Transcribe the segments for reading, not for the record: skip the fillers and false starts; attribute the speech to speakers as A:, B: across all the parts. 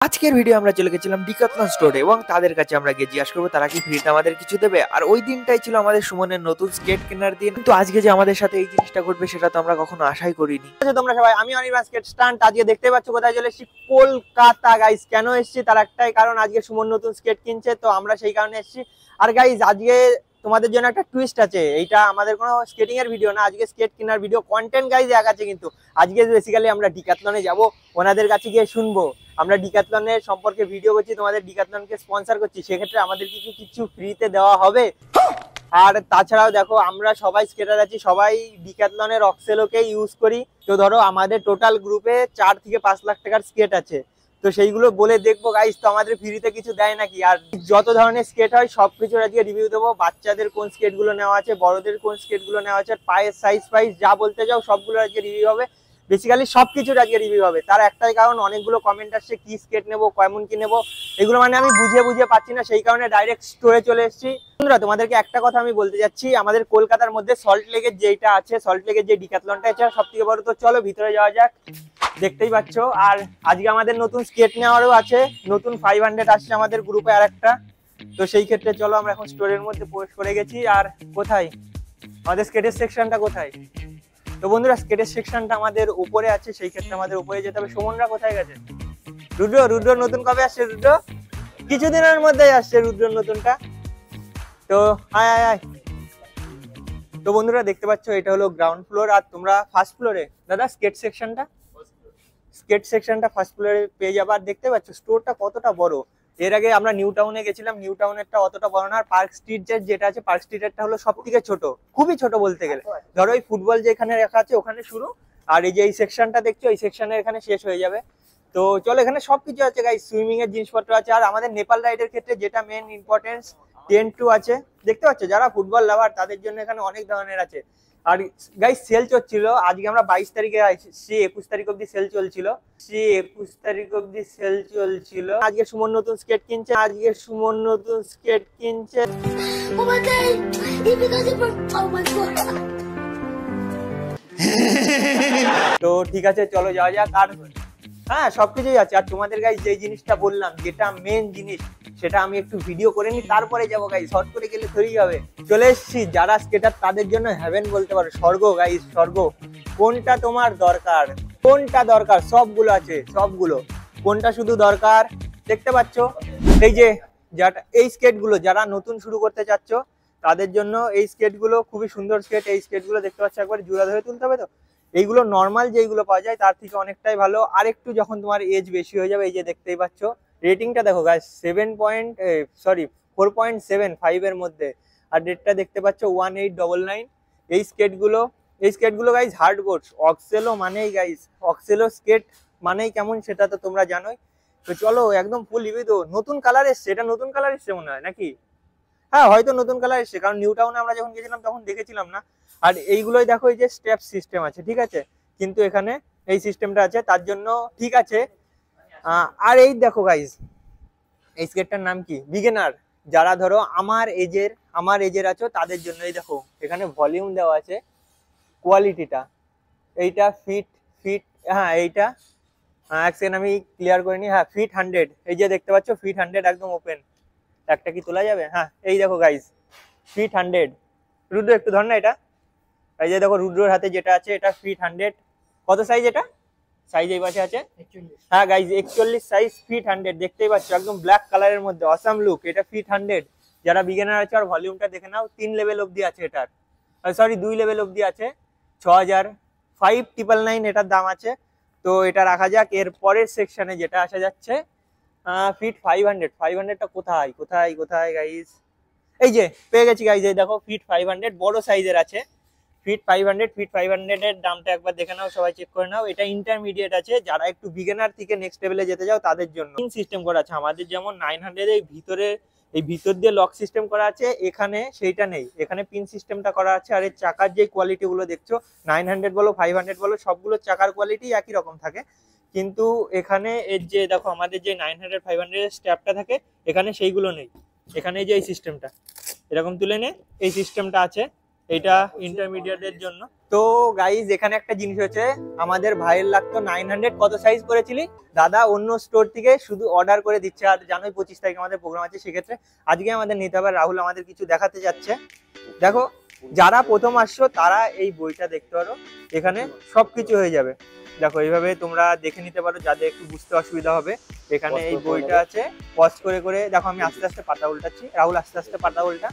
A: আজকের ভিডিও আমরা চলে গেছিলাম ডিকাথলন স্টোরে এবং তাদের কাছে আমরা গিয়ে জিজ্ঞাসা করবো তারা কি ফ্রিতে আমাদের কিছু দেবে। আর ওই দিনটাই ছিল আমাদের সুমনের নতুন স্কেট কেনার দিন, কিন্তু আজকে যে আমাদের সাথে এই জিনিসটা ঘটবে সেটা তো আমরা কখনো আশাই করিনি। তোমরা সবাই, আমি অনির্বাণ স্কেট স্টান্ট। আজকে দেখতে পাচ্ছ কোথায় চলে এসেছি, কলকাতা। গাইস কেন এসেছি তার একটাই কারণ, আজকে সুমন নতুন স্কেট কিনছে, তো আমরা সেই কারণে এসেছি। আর গাইস আজকে তোমাদের জন্য একটা টুইস্ট আছে, এইটা আমাদের কোনো স্কেটিং এর ভিডিও না, আজকে স্কেট কেনার ভিডিও। কন্টেন্ট গাইস এক আছে, কিন্তু আজকে বেসিক্যালি আমরা ডিকাথলনে যাব, ওনাদের কাছে গিয়ে শুনবো আমরা ডিকাথলনের সম্পর্কে ভিডিও করছি, তোমাদের ডিকাথলনকে স্পন্সর করছি, সেক্ষেত্রে আমাদের কিছু ফ্রিতে দেওয়া হবে। আর তাছাড়াও দেখো আমরা সবাই স্কেটার আছি, সবাই ডিকাথলনের অক্সেলোকে ইউজ করি। তো ধরো আমাদের টোটাল গ্রুপে 4 থেকে 5 লাখ টাকার স্কেট আছে, তো সেইগুলো বলে দেখবো গাইস তো আমাদের ফ্রিতে কিছু দেয় নাকি। আর যত ধরনের স্কেট হয় সবকিছুর আজকে রিভিউ দেবো, বাচ্চাদের কোন স্কেট গুলো নেওয়া আছে, বড়দের কোন স্কেট গুলো নেওয়া আছে, পায়ের সাইজ ফাইজ যা বলতে যাও সবগুলো আজকে রিভিউ হবে। বেসিক্যালি সবকিছুর আজকে রিভিউ হবে, তার একটাই কারণ অনেকগুলো কমেন্ট আসছে কি স্কেট নেবো, কেমন কি নেবো, এগুলো মানে আমি বুঝিয়ে পাচ্ছি না, সেই কারণে ডাইরেক্ট স্টোরে চলে এসেছি। বন্ধুরা তোমাদেরকে একটা কথা আমি বলতে যাচ্ছি, আমাদের কলকাতার মধ্যে সল্ট লেকের যেটা আছে, সল্ট লেকের যে ডিকাথলনটা আছে সব থেকে বড়, তো চলো ভিতরে যাওয়া যাক। দেখতেই পাচ্ছ, আর আজকে আমাদের নতুন স্কেট নেওয়ারও আছে, নতুন 500 আসছে আমাদের গ্রুপে আর একটা। তো সেই ক্ষেত্রে চলো আমরা এখন স্টোরের মধ্যে প্রবেশ করে গেছি। আর কোথায় আমাদের স্কেটের সেকশনটা কোথায়? তো বন্ধুরা স্কেটের সেকশনটা আমাদের উপরে আছে, সেই ক্ষেত্রে আমাদের উপরে যেতে হবে। সুমনরা কোথায় গেছে? রুদ্র নতুন কবে আসছে? রুদ্র কিছুদিনের মধ্যেই আসছে, রুদ্র নতুনটা। তো আয় আয় আয়। তো বন্ধুরা দেখতে পাচ্ছ এটা হলো গ্রাউন্ড ফ্লোর, আর তোমরা ফার্স্ট ফ্লোরে দাদা স্কেট সেকশনটা ফার্স্ট ফ্লোরে পেয়ে যাবে। আর দেখতে পাচ্ছ স্টোরটা কতটা বড়। এর আগে আমরা নিউ টাউনে গেছিলাম, নিউ টাউনেরটা অতটা বড় না, আর পার্ক স্ট্রিটের যেটা আছে পার্ক স্ট্রিটেরটা হলো সব থেকে ছোট, খুবই ছোট বলতে গেলে। ধরো ওই ফুটবল যেখানে রাখা আছে ওখানে শুরু, আর এই যে এই সেকশনটা দেখছো এই সেকশনের এখানে শেষ হয়ে যাবে। তো চলো এখানে সবকিছু আছে গাইস, সুইমিং এর জিনিসপত্র আছে। আর আমাদের নেপাল রাইডের ক্ষেত্রে যেটা মেন ইম্পর্টেন্স, 10-2 আছে। দেখতে পাচ্ছ যারা ফুটবল লাভার তাদের জন্য এখানে অনেক ধরনের আছে। আর গাইস সেল চলছিল, আজকে আমরা 22 তারিখে আসছি, 21 তারিখ অব্দি সেল চলছিল, আজকে সুমন নতুন স্কেট কিনছে, তো ঠিক আছে চলো যাওয়া যাক। আর হ্যাঁ সবকিছুই আছে। আর তোমাদের গাইস যে জিনিসটা বললাম, যেটা মেন জিনিস, সেটা আমি একটু ভিডিও করে নি তারপরে যাবো গাইস, শর্ট করে গেলে থরি হবে। চলে এসেছি, যারা স্কেটার তাদের জন্য হেভেন বলতে পারো, স্বর্গ গাইস স্বর্গ। কোনটা তোমার দরকার, কোনটা দরকার, সবগুলো আছে সবগুলো। কোনটা শুধু দরকার দেখতে পাচ্ছ, এই যে এই স্কেট গুলো যারা নতুন শুরু করতে চাচ্ছ তাদের জন্য এই স্কেট গুলো খুবই সুন্দর স্কেট। এই স্কেট গুলো দেখতে পাচ্ছ, একবার জোড়া ধরে তুলতে হবে। তো এইগুলো নর্মাল যেগুলো পাওয়া যায় তার থেকে অনেকটাই ভালো। আর একটু যখন তোমার এজ বেশি হয়ে যাবে, এই যে দেখতেই পাচ্ছ রেটিংটা দেখো গাইস, 4.75 এর মধ্যে। আর রেটটা দেখতে পাচ্ছ 1899। এই স্কেটগুলো গাইস হার্ড কোর্স অক্সেলো মানেই গাইস, অক্সেলো স্কেট মানেই কেমন সেটা তো তোমরা জানোই। তো চলো একদম ফুল রিভিউ দেবো। নতুন কালার এসছে, এটা নতুন কালার এসছে মনে হয় নাকি? হ্যাঁ হয়তো নতুন কালার এসছে, কারণ নিউ টাউনে আমরা যখন গেছিলাম তখন দেখেছিলাম না। আর এইগুলোই দেখো, এই যে স্টেপ সিস্টেম আছে, ঠিক আছে, কিন্তু এখানে এই সিস্টেমটা আছে তার জন্য ঠিক আছে। আর এই দেখো গাইস, এই স্কেটটার নাম কি, বিগিনার, যারা ধরো আমার এজের আছো তাদের জন্য। এই দেখো এখানে ভলিউম দেওয়া আছে, কোয়ালিটিটা এইটা ফিট, হ্যাঁ এইটা এক সেকেন্ড আমি ক্লিয়ার করে নি, হ্যাঁ ফিট 100। এই যে দেখতে পাচ্ছ ফিট 100 একদম ওপেন। একটা কি তোলা যাবে? হ্যাঁ এই দেখো গাইস ফিট 100। রুদ্র একটু ধর না এটা, এই যে দেখো রুদ্রর হাতে যেটা আছে এটা ফিট 100। কত সাইজ এটা? সাইজ এই পাশে আছে 41। হ্যাঁ গাইস 41 সাইজ, ফিট 100। দেখতেই পাচ্ছ একদম ব্ল্যাক কালারের মধ্যে অসাম লুক, এটা ফিট 100। যারা বিগিনার আছে, আর ভলিউমটা দেখে নাও, 3 লেভেল অবধি আছে এটার, সরি 2 লেভেল অবধি আছে। 6000 5999 এটার দাম আছে। তো এটা রাখা যাক। এর পরের সেকশনে যেটা আসা যাচ্ছে ফিট 500টা কোথায় গাইস? এই যে পেয়ে গেছি গাইস, এই দেখো ফিট 500 বড় সাইজের আছে। ফিট 500 এর দামটা একবার দেখে নাও, সবাই চেক করে নাও। এটা ইন্টারমিডিয়েট আছে, যারা একটু বিগিনার থেকে নেক্সট লেভেলে যেতে যাও তাদের জন্য। পিন সিস্টেম করা আছে আমাদের, যেমন 900 এই ভিতর দিয়ে লক সিস্টেম করা আছে, এখানে সেইটা নেই, এখানে পিন সিস্টেমটা করা আছে। আর এর চাকার যে কোয়ালিটি গুলো দেখছো, 900 বলো 500 বলো, সবগুলো চাকার কোয়ালিটি একই রকম থাকে। কিন্তু এখানে এর যে দেখো আমাদের যে 900 500 এর স্ট্র্যাপটা থাকে, এখানে সেইগুলো নেই। এখানে যে এই সিস্টেমটা এরকম তুলে নে, এই সিস্টেমটা আছে। এটা ইন্টারমিডিয়েটের জন্য। তো গাইজ এখানে একটা জিনিস হচ্ছে, আমাদের ভাইয়ের লাগতো 900, কত সাইজ করেছিলি দাদা? অন্য স্টোর থেকে শুধু অর্ডার করে দিচ্ছে। আর জানোই 25 তারিখ আমাদের প্রোগ্রাম আছে, সেক্ষেত্রে আজকে আমাদের নিতে হবে। রাহুল আমাদের কিছু দেখাতে যাচ্ছে। দেখো, যারা প্রথম আসছো তারা এই বইটা দেখতে পারো, এখানে সবকিছু হয়ে যাবে। দেখো এইভাবে তোমরা দেখে নিতে পারো, যাদের একটু বুঝতে অসুবিধা হবে। এখানে এই বইটা আছে, পজ করে করে দেখো। আমি আস্তে আস্তে পাতা উল্টাচ্ছি, রাহুল আস্তে আস্তে পাতা উল্টা।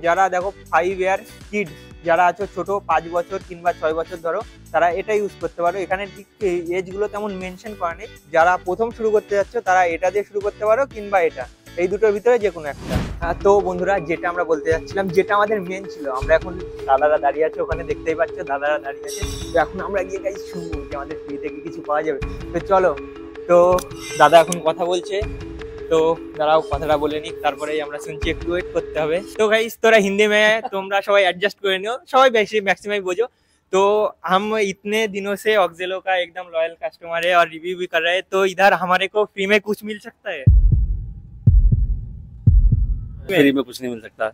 A: যারা দেখো 5 ইয়ার কিড যারা আছো, ছোট 5 বছর কিংবা 6 বছর ধরো, তারা এটা ইউজ করতে পারো। এখানে ঠিক এজ গুলো তেমন মেনশন করা নেই। যারা প্রথম শুরু করতে যাচ্ছ তারা এটা দিয়ে শুরু করতে পারো, কিংবা এটা, এই দুটোর ভিতরে যে কোনো একটা। তো বন্ধুরা, যেটা আমরা বলতে যাচ্ছিলাম, যেটা আমাদের মেন ছিল, আমরা এখন দাদারা দাঁড়িয়ে আছে ওখানে, দেখতেই পাচ্ছ দাদারা দাঁড়িয়ে আছে। তো এখন আমরা গিয়ে গাইজ শুনবো যে আমাদের ফ্রি থেকে কিছু পাওয়া যাবে। তো চলো। তো দাদা এখন কথা বলছে, তো দাঁড়াও কথাটা বলে নিক, তারপরে আমরা শুনছি, একটু ওয়েট করতে হবে। তো গাইস তোরা हिंदी में তোমরা সবাই एडजस्ट করে নিও, সবাই বেশি मैक्सिमम বোঝো। तो हम इतने दिनों से ऑक्जेलो का एकदम लॉयल कस्टमर है और रिव्यू भी कर रहे हैं, तो इधर हमारे को फ्री में कुछ मिल सकता है?
B: फ्री में कुछ नहीं मिल सकता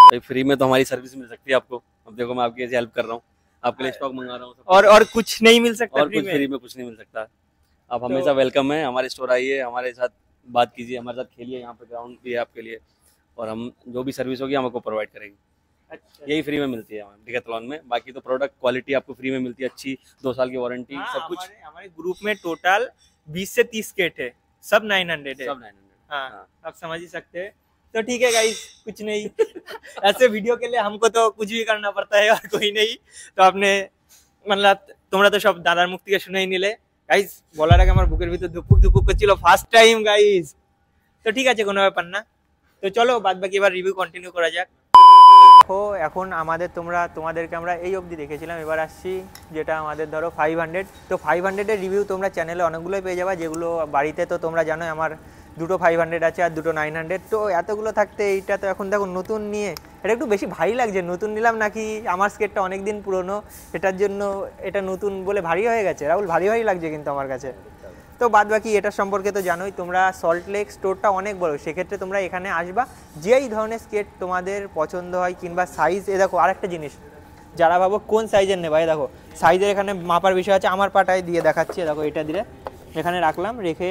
B: भाई, फ्री में तो हमारी सर्विस मिल सकती है आपको। अब देखो मैं आपकी ऐसे हेल्प कर रहा हूँ, आपके लिए स्टॉक मंगा रहा हूँ,
A: और कुछ नहीं मिल सकता?
B: और कुछ फ्री में कुछ नहीं मिल सकता। आप हमेशा वेलकम है, हमारे स्टोर आइए, हमारे साथ बात कीजिए, हमारे साथ खेलिए। यहाँ पे ग्राउंड भी है आपके लिए, और हम जो भी सर्विस होगी हम आपको प्रोवाइड करेंगे।
A: अच्छा,
B: यही फ्री में मिलती है हमें डिकैथलॉन में। बाकी तो प्रोडक्ट क्वालिटी आपको फ्री में मिलती है, अच्छी 2 साल की वारंटी, सब कुछ।
A: हमारे ग्रुप में टोटल 20 से 30 किट है, सब 900 है।
B: सब 900।
A: हाँ, आप समझ ही सकते हैं। तो ठीक है गाइस, कुछ नहीं ऐसे वीडियो के लिए हमको तो कुछ भी करना पड़ता है और कोई नहीं। तो आपने मतलब তোমরা তো সব দাদার মুখ থেকে শুনেই নিলে গাইস। বলার আগে আমার বুকের ভিতর ধুকপুক ধুকপুক করছিল, ফার্স্ট টাইম গাইস। তো ঠিক আছে, কোনো ব্যাপার না। তো চলো বাদ বাকি এবার রিভিউ কন্টিনিউ করা যাক। দেখো এখন তোমাদেরকে আমরা এই অবধি দেখেছিলাম, এবার আসছি যেটা আমাদের ধরো 500। তো 500 এর রিভিউ তোমরা চ্যানেলে অনেকগুলোই পেয়ে যাবে, যেগুলো বাড়িতে তো তোমরা জানো আমার দুটো 500 আছে আর দুটো 900। তো এতগুলো থাকতে এইটা তো এখন দেখো নতুন নিয়ে এটা একটু বেশি ভারী লাগছে। নতুন নিলাম নাকি আমার স্কেটটা অনেক দিন পুরনো, এটার জন্য এটা নতুন বলে ভারী হয়ে গেছে। রাহুল, ভারী ভারী লাগছে কিন্তু আমার কাছে। তো বাদ বাকি এটার সম্পর্কে তো জানোই তোমরা, সল্ট লেক স্টোরটা অনেক বড়, সেক্ষেত্রে তোমরা এখানে আসবা, যেই ধরনের স্কেট তোমাদের পছন্দ হয় কিংবা সাইজ। এ দেখো আরেকটা জিনিস, যারা ভাবো কোন সাইজের নেবে, দেখো সাইজের এখানে মাপার বিষয় আছে। আমার পাটায় দিয়ে দেখাচ্ছি, দেখো এটা দিলে এখানে রাখলাম, রেখে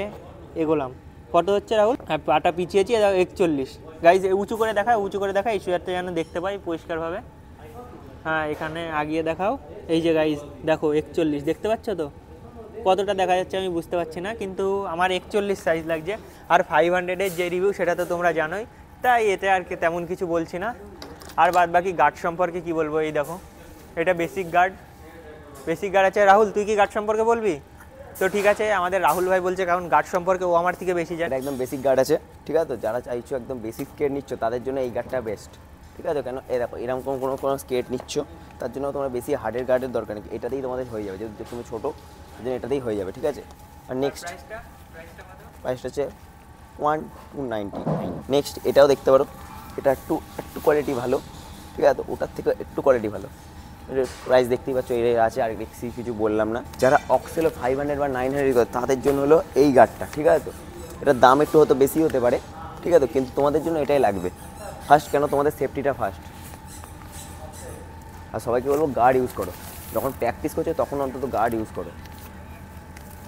A: এগোলাম। কত হচ্ছে রাহুল? হ্যাঁ, পাটা পিছিয়েছি, দেখো 41। গাইজ উঁচু করে দেখায়, উঁচু করে দেখায়, এই সুয়ারটা যেন দেখতে পাই পরিষ্কারভাবে। হ্যাঁ, এখানে আগিয়ে দেখাও। এই যে গাইজ দেখো 41, দেখতে পাচ্ছ তো? কতটা দেখা যাচ্ছে আমি বুঝতে পারছি না, কিন্তু আমার 41 সাইজ লাগছে। আর 500 এর যে রিভিউ সেটা তো তোমরা জানোই, তাই এতে আর তেমন কিছু বলছি না। আর বাদ বাকি গার্ড সম্পর্কে কি বলবো, এই দেখো এটা বেসিক গার্ড আছে। রাহুল, তুই কি গার্ড সম্পর্কে বলবি? তো ঠিক আছে, আমাদের রাহুল ভাই বলছে, কারণ গার্ড সম্পর্কে ও আমার থেকে বেশি জানে।
C: একদম বেসিক গার্ড আছে, ঠিক আছে। তো যারা চাইছো একদম বেসিক স্কেট নিচ্ছ তাদের জন্য এই গার্ডটা বেস্ট, ঠিক আছে। কেন এই দেখো এরকম কোনো স্কেট নিচ্ছ, তার জন্য তোমার বেশি হার্ডের গার্ডের দরকার নেই, এটাতেই তোমাদের হয়ে যাবে। যেহেতু তুমি ছোটো, সেজন্য এটাতেই হয়ে যাবে, ঠিক আছে। আর নেক্সট প্রাইসটা হচ্ছে 1299। নেক্সট এটাও দেখতে পারো, এটা একটু কোয়ালিটি ভালো, ঠিক আছে। ওটার থেকে একটু কোয়ালিটি ভালো, প্রাইস দেখতেই পাচ্ছ এর আছে, আর বেশি কিছু বললাম না। যারা অক্সেলো 500 বা 900 তাদের জন্য হলো এই গার্ডটা, ঠিক আছে। তো এটার দাম একটু হয়তো বেশি হতে পারে, ঠিক আছে, কিন্তু তোমাদের জন্য এটাই লাগবে ফার্স্ট। কেন? তোমাদের সেফটিটা ফার্স্ট। আর সবাইকে বলবো গার্ড ইউজ করো, যখন প্র্যাকটিস করছো তখন অন্তত গার্ড ইউজ করো,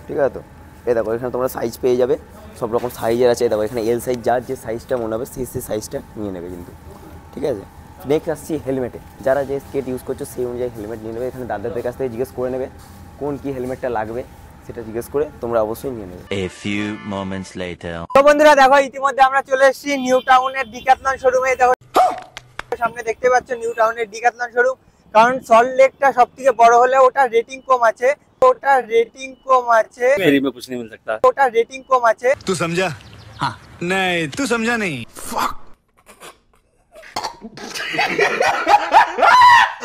C: ঠিক আছে। তো এই দেখো এখানে তোমরা সাইজ পেয়ে যাবে, সব রকম সাইজের আছে। দেখো এখানে এল সাইজ, যার যে সাইজটা মনে হবে সেই সাইজটা নিয়ে নেবে কিন্তু, ঠিক আছে। নেক্সট আসছি হেলমেটে। যারা যে স্কেট ইউজ করছো সেই অনুযায়ী হেলমেট নিয়ে নেবে। এখানে দাদাদের কাছ থেকে জিজ্ঞেস করে নেবে কোন কি হেলমেটটা লাগবে, সেটা জিজ্ঞেস করে তোমরা অবশ্যই নিয়ে নেবে।
D: A few moments later.
A: তো বন্ধুরা দেখো, ইতিমধ্যে আমরা চলে এসেছি নিউ টাউনের ডিক্যাথলন শোরুমে। দেখো সামনে দেখতে পাচ্ছ নিউ টাউনের ডিক্যাথলন শোরুম। কারণ সল্ট লেকটা সবথেকে বড় হলে ওটা রেটিং কম আছে,
B: फ्री में कुछ नहीं मिल सकता।
A: ওটা রেটিং কম আছে।
E: तू समझा? हाँ नहीं, तू समझा नहीं।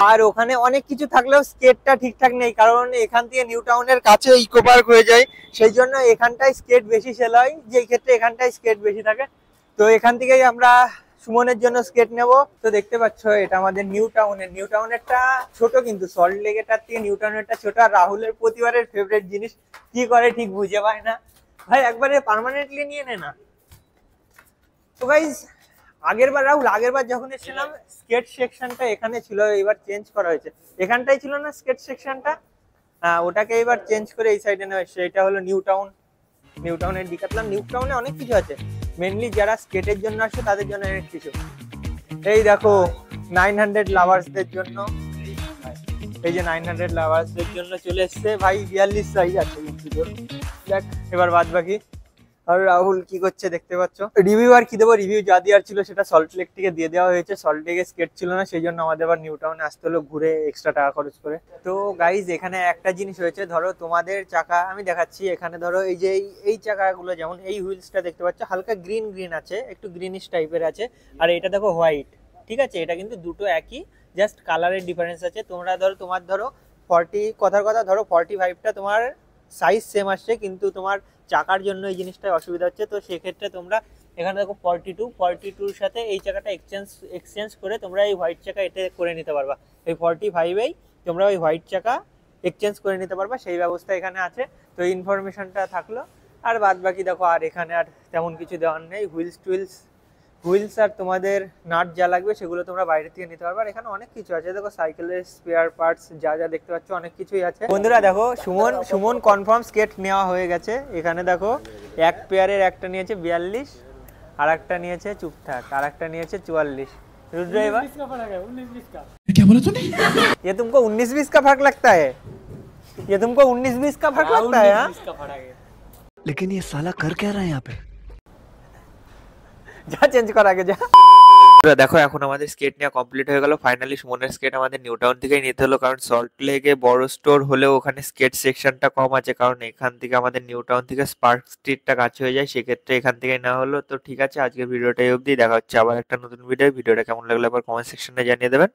A: আর ওখানে অনেক কিছু থাকলেও স্কেটটা ঠিকঠাক নেই, কারণ এখান থেকে নিউ টাউনের কাছে ইকো পার্ক হয়ে যায়, সেই জন্য এখানটায় স্কেট বেশি সেল হয়, যে ক্ষেত্রে এখানটায় স্কেট বেশি থাকে। তো এখান থেকেই আমরা সুমনের জন্য স্কেট নেব। তো দেখতে পাচ্ছ এটা আমাদের নিউ টাউনেরটা ছোট, কিন্তু সল্ট লেকেরটার থেকে নিউ টাউনেরটা ছোট। আর রাহুলের প্রতিবারের ফেভারিট জিনিস কি করে ঠিক বুঝে পায় না, ভাই একবারে পার্মানেন্টলি নিয়ে নে না। তো গাইস আগেরবার যখন এসেছিলাম স্কেট সেকশনটা এখানে ছিল, এবার চেঞ্জ করা হয়েছে। এখানটাই ছিল না স্কেট সেকশনটা, ওটাকে এবার চেঞ্জ করে এই সাইডে নেওয়া হয়েছে। এটা হলো নিউ টাউনের ডিকাতলাম। নিউ টাউনে অনেক কিছু আছে, মেনলি যারা স্কেটের জন্য আসে তাদের জন্য অনেক কিছু। এই দেখো 900 লাভার্সদের জন্য, এই যে 900 লাভার্সদের জন্য চলে এসছে ভাই। 42 সাইজ আছে কিন্তু। দেখ এবার বাদ বাকি। আর রাহুল কি করছে দেখতে পাচ্ছ। রিভিউ আর কি দেবো, রিভিউ যা দেওয়ার ছিল সেটা সল্ট লেক থেকে দিয়ে দেওয়া হয়েছে। সল্ট লেকে স্কেট ছিল না, সেই জন্য আমাদের আবার নিউ টাউনে আসতে হলো ঘুরে এক্সট্রা টাকা খরচ করে। তো গাইজ এখানে একটা জিনিস হয়েছে, ধরো তোমাদের চাকা আমি দেখাচ্ছি। এখানে ধরো এই যে এই চাকাগুলো, যেমন এই হুইলসটা দেখতে পাচ্ছ হালকা গ্রিন আছে, একটু গ্রিনিশ টাইপের আছে। আর এটা দেখো হোয়াইট, ঠিক আছে। এটা কিন্তু দুটো একই, জাস্ট কালারের ডিফারেন্স আছে। তোমার ধরো 40 কথার কথা ধরো 45টা তোমার সাইজ সেম আসছে, কিন্তু তোমার চাকার জন্য এই জিনিসটাই অসুবিধা হচ্ছে। তো সেক্ষেত্রে তোমরা এখানে দেখো 42-42 সাথে এই চাকাটা এক্সচেঞ্জ করে তোমরা এই হোয়াইট চাকা এতে করে নিতে পারবা। এই 45-এই তোমরা ওই হোয়াইট চাকা এক্সচেঞ্জ করে নিতে পারবা, সেই ব্যবস্থা এখানে আছে। তো এই ইনফরমেশনটা থাকলো। আর বাদ বাকি দেখো আর এখানে আর তেমন কিছু দেওয়ার নেই। হুইলস আর তোমাদের নাট যা লাগবে সেগুলো তোমরা বাইরে থেকে নিতে পারবে। আর এখানে অনেক কিছু আছে, দেখো সাইকেলের স্পেয়ার পার্টস যা দেখতে পাচ্ছ অনেক কিছুই আছে। বন্ধুরা দেখো সুমন কনফার্ম স্কেট নেওয়া হয়ে গেছে। এখানে দেখো এক পেয়ারের একটা নিয়েছে 42, আর একটা নিয়েছে চুপঠাক, আর একটা নিয়েছে 44। रुद्र भाई 19-20 का क्या बोला तूने? ये तुमको 19-20 का फर्क लगता है? ये तुमको 19-20 का फर्क लगता है?
E: लेकिन ये साला कर क्या रहा है यहाँ पे?
A: যা চেঞ্জ কর আগে যা। দেখো এখন আমাদের স্কেট নেওয়া কমপ্লিট হয়ে গেল। ফাইনালি সুমনের স্কেট আমাদের নিউ টাউন থেকেই নিতে হলো, কারণ সল্ট লেকে বড় স্টোর হলেও ওখানে স্কেট সেকশনটা কম আছে, কারণ এখান থেকে আমাদের নিউ টাউন থেকে স্পার্ক স্ট্রিটটা কাছে হয়ে যায়, সেক্ষেত্রে এখান থেকেই নেওয়া হলো। তো ঠিক আছে, আজকের ভিডিওটা এই অবধি। দেখা হচ্ছে আবার একটা নতুন ভিডিওটা কেমন লাগলো একবার কমেন্ট সেকশনে জানিয়ে দেবেন।